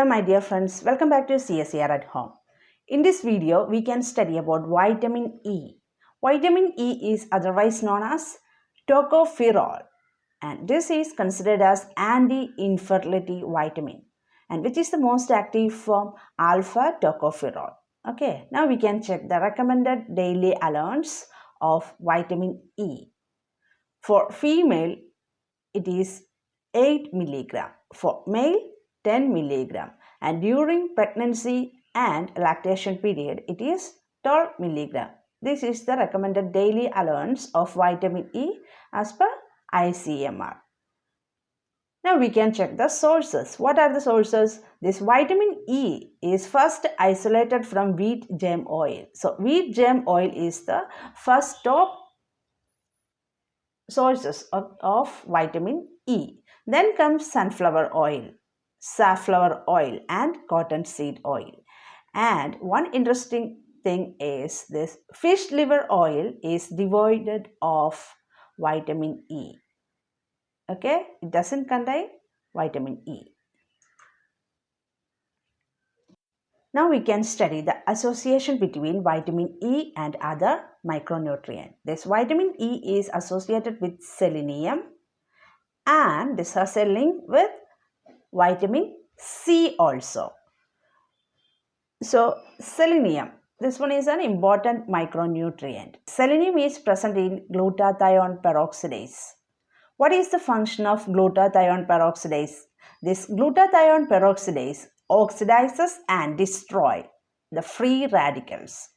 Hello my dear friends, welcome back to CSER at home. In this video, we can study about vitamin E. Vitamin E is otherwise known as tocopherol, and this is considered as anti-infertility vitamin, and which is the most active form alpha tocopherol. Okay, now we can check the recommended daily allowance of vitamin E. For female, it is 8 milligram. For male, 10 milligram, and during pregnancy and lactation period it is 12 milligram. This is the recommended daily allowance of vitamin E as per ICMR. Now we can check the sources. What are the sources? This vitamin E is first isolated from wheat germ oil. So wheat germ oil is the first top sources of vitamin E. Then comes sunflower oil, safflower oil, and cottonseed oil. And one interesting thing is this fish liver oil is devoid of vitamin E. Okay, it doesn't contain vitamin E. Now we can study the association between vitamin E and other micronutrients. This vitamin E is associated with selenium, and this has a link with vitamin C also. So selenium, this one is an important micronutrient. Selenium is present in glutathione peroxidase. What is the function of glutathione peroxidase? This glutathione peroxidase oxidizes and destroys the free radicals.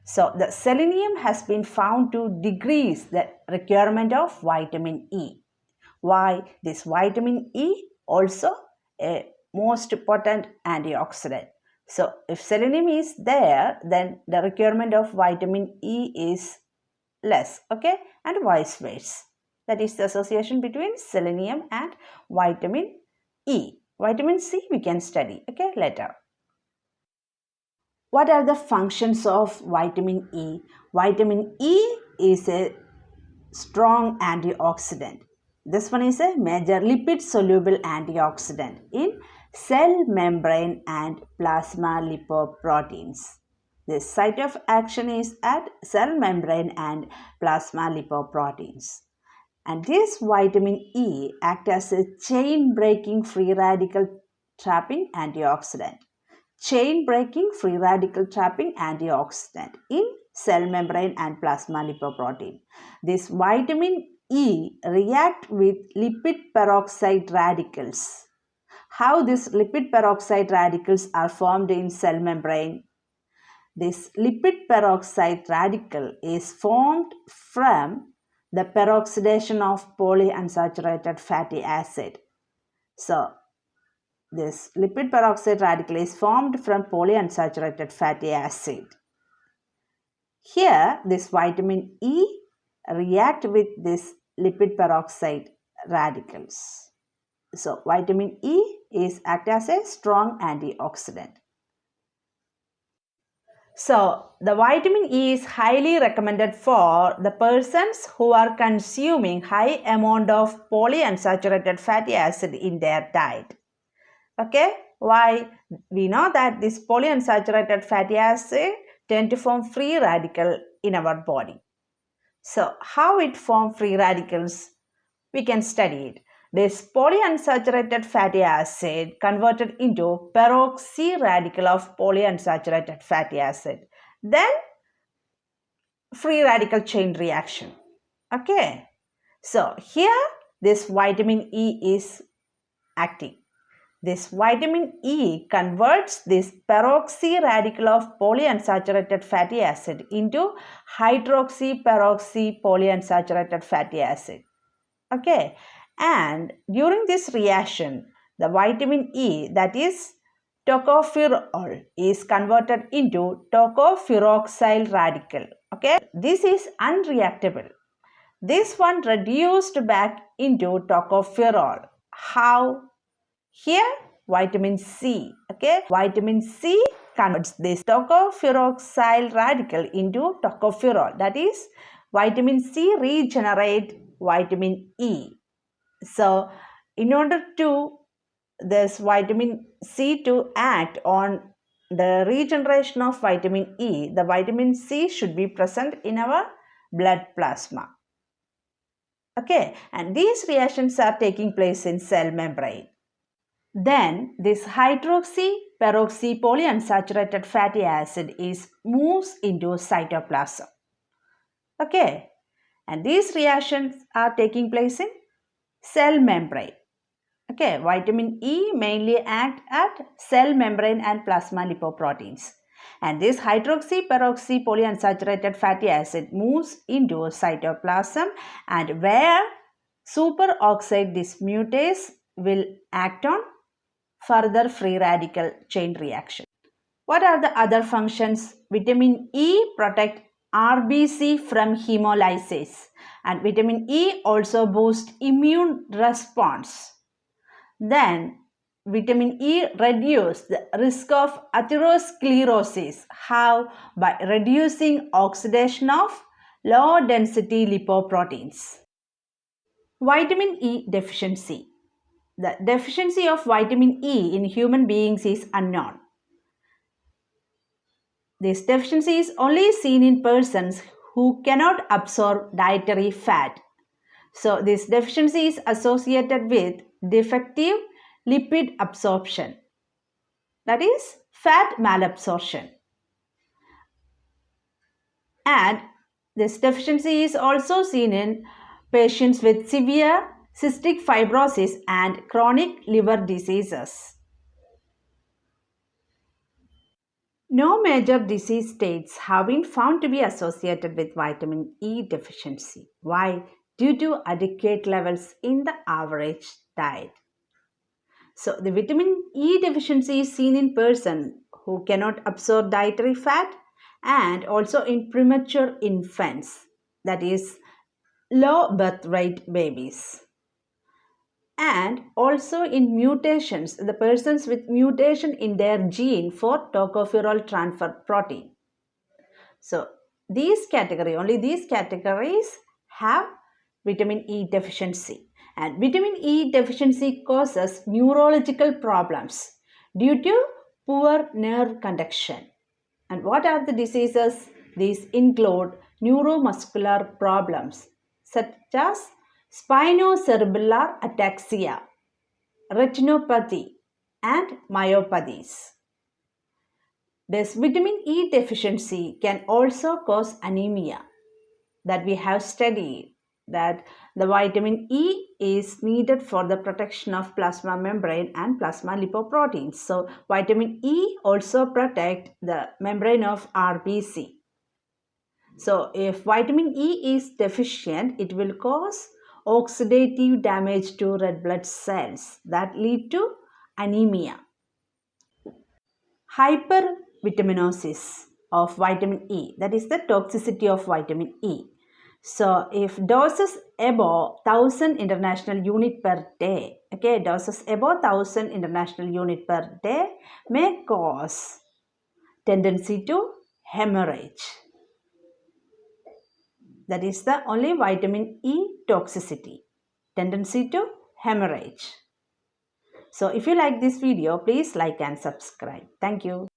So the selenium has been found to decrease the requirement of vitamin E. Why? This vitamin E also a most potent antioxidant. So if selenium is there, then the requirement of vitamin E is less, okay, and vice versa. That is the association between selenium and vitamin E. Vitamin C we can study, okay, later. What are the functions of vitamin E? Vitamin E is a strong antioxidant. This one is a major lipid-soluble antioxidant in cell membrane and plasma lipoproteins. The site of action is at cell membrane and plasma lipoproteins. And this vitamin E acts as a chain-breaking free radical trapping antioxidant. Chain-breaking free radical trapping antioxidant in cell membrane and plasma lipoprotein. This vitamin E react with lipid peroxide radicals. How these lipid peroxide radicals are formed in cell membrane? This lipid peroxide radical is formed from the peroxidation of polyunsaturated fatty acid. So, this lipid peroxide radical is formed from polyunsaturated fatty acid. Here, this vitamin E react with this lipid peroxide radicals. So, vitamin E is act as a strong antioxidant. So, the vitamin E is highly recommended for the persons who are consuming high amount of polyunsaturated fatty acid in their diet. Okay, why? We know that this polyunsaturated fatty acid tend to form free radical in our body. So, how it form free radicals? We can study it. This polyunsaturated fatty acid converted into peroxy radical of polyunsaturated fatty acid. Then free radical chain reaction. Okay. So here this vitamin E is acting. This vitamin E converts this peroxy radical of polyunsaturated fatty acid into hydroxy peroxy polyunsaturated fatty acid. Okay. And during this reaction, the vitamin E, that is tocopherol, is converted into tocopheroxyl radical. Okay, this is unreactable. This one reduced back into tocopherol. How? Here, vitamin C. Okay, vitamin C converts this tocopheroxyl radical into tocopherol. That is, vitamin C regenerate vitamin E. So, in order to this vitamin C to act on the regeneration of vitamin E, the vitamin C should be present in our blood plasma. Okay, and these reactions are taking place in cell membrane. Then this hydroxy peroxy polyunsaturated fatty acid moves into cytoplasm. Okay, and these reactions are taking place in cell membrane. Okay, vitamin E mainly act at cell membrane and plasma lipoproteins. And this hydroxy peroxy polyunsaturated fatty acid moves into cytoplasm, and where superoxide dismutase will act on further free radical chain reaction. What are the other functions? Vitamin E protect RBC from hemolysis, and vitamin E also boosts immune response. Then vitamin E reduce the risk of atherosclerosis. How? By reducing oxidation of low density lipoproteins. Vitamin E deficiency. The deficiency of vitamin E in human beings is unknown. This deficiency is only seen in persons who cannot absorb dietary fat. So this deficiency is associated with defective lipid absorption, that is fat malabsorption. And this deficiency is also seen in patients with severe cystic fibrosis and chronic liver diseases. No major disease states have been found to be associated with vitamin E deficiency. Why? Due to adequate levels in the average diet. So, the vitamin E deficiency is seen in persons who cannot absorb dietary fat and also in premature infants, that is, low birth weight babies. And also in mutations, the persons with mutation in their gene for tocopherol transfer protein. So, only these categories have vitamin E deficiency. And vitamin E deficiency causes neurological problems due to poor nerve conduction. And what are the diseases? These include neuromuscular problems such as spinocerebellar ataxia, retinopathy, and myopathies. This vitamin E deficiency can also cause anemia, that we have studied that the vitamin E is needed for the protection of plasma membrane and plasma lipoproteins. So vitamin E also protect the membrane of RBC. So if vitamin E is deficient, it will cause oxidative damage to red blood cells that lead to anemia. Hypervitaminosis of vitamin E, that is the toxicity of vitamin E. So if doses above 1000 international unit per day, okay, doses above 1000 international unit per day may cause tendency to hemorrhage. That is the only vitamin E toxicity, tendency to hemorrhage. So if you like this video, please like and subscribe. Thank you.